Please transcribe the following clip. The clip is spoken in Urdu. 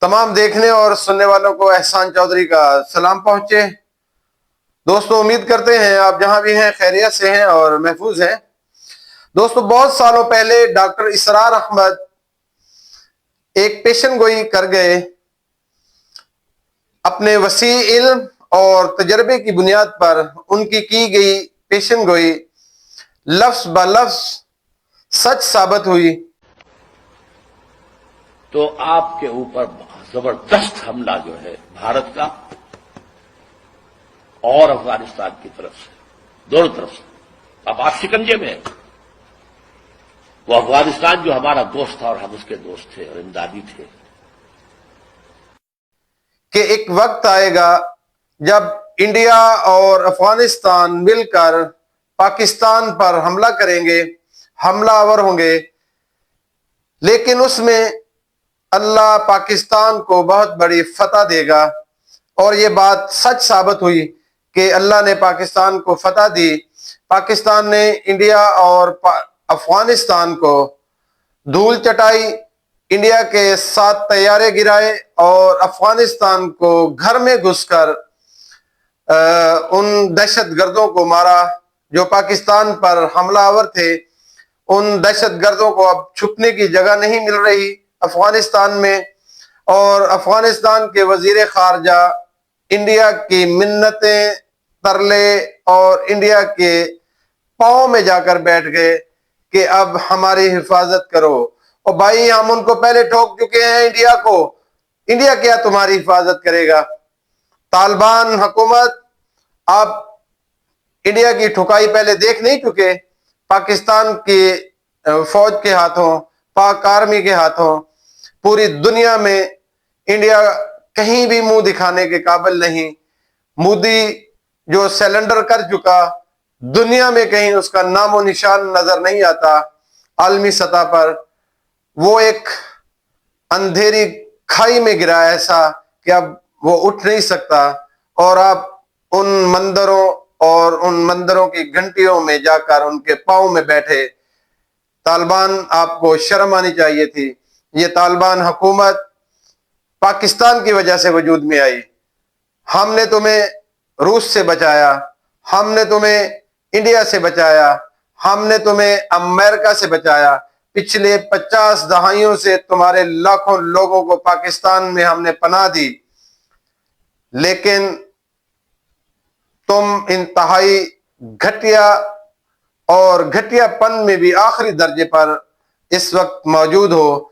تمام دیکھنے اور سننے والوں کو احسان چودھری کا سلام پہنچے۔ دوستو، امید کرتے ہیں آپ جہاں بھی ہیں خیریت سے ہیں اور محفوظ ہیں۔ دوستو، بہت سالوں پہلے ڈاکٹر اسرار احمد ایک پیشن گوئی کر گئے۔ اپنے وسیع علم اور تجربے کی بنیاد پر ان کی گئی پیشن گوئی لفظ بہ لفظ سچ ثابت ہوئی۔ تو آپ کے اوپر زبردست حملہ جو ہے بھارت کا اور افغانستان کی طرف سے، دونوں طرف سے، اب آپ شکنجے میں ہیں۔ وہ افغانستان جو ہمارا دوست تھا اور ہم اس کے دوست تھے اور امدادی تھے، کہ ایک وقت آئے گا جب انڈیا اور افغانستان مل کر پاکستان پر حملہ کریں گے، حملہ آور ہوں گے، لیکن اس میں اللہ پاکستان کو بہت بڑی فتح دے گا۔ اور یہ بات سچ ثابت ہوئی کہ اللہ نے پاکستان کو فتح دی۔ پاکستان نے انڈیا اور افغانستان کو دھول چٹائی، انڈیا کے 7 طیارے گرائے اور افغانستان کو گھر میں گھس کر ان دہشت گردوں کو مارا جو پاکستان پر حملہ آور تھے۔ ان دہشت گردوں کو اب چھپنے کی جگہ نہیں مل رہی افغانستان میں، اور افغانستان کے وزیر خارجہ انڈیا کی منتیں، ترلے اور انڈیا کے پاؤں میں جا کر بیٹھ گئے کہ اب ہماری حفاظت کرو۔ اور بھائی، ہم ان کو پہلے ٹھوک چکے ہیں انڈیا کو، انڈیا کیا تمہاری حفاظت کرے گا؟ طالبان حکومت، آپ انڈیا کی ٹھکائی پہلے دیکھ نہیں چکے؟ پاکستان کی فوج کے ہاتھوں، پاک آرمی کے ہاتھوں پوری دنیا میں انڈیا کہیں بھی منہ دکھانے کے قابل نہیں۔ مودی جو سیلنڈر کر چکا، دنیا میں کہیں اس کا نام و نشان نظر نہیں آتا عالمی سطح پر۔ وہ ایک اندھیری کھائی میں گرا ایسا کہ اب وہ اٹھ نہیں سکتا، اور آپ ان مندروں اور ان مندروں کی گھنٹیوں میں جا کر ان کے پاؤں میں بیٹھے۔ طالبان، آپ کو شرم آنی چاہیے تھی۔ یہ طالبان حکومت پاکستان کی وجہ سے وجود میں آئی۔ ہم نے تمہیں روس سے بچایا، ہم نے تمہیں انڈیا سے بچایا، ہم نے تمہیں امریکہ سے بچایا۔ پچھلے 50 دہائیوں سے تمہارے لاکھوں لوگوں کو پاکستان میں ہم نے پناہ دی، لیکن تم انتہائی گھٹیا اور گھٹیا پن میں بھی آخری درجے پر اس وقت موجود ہو۔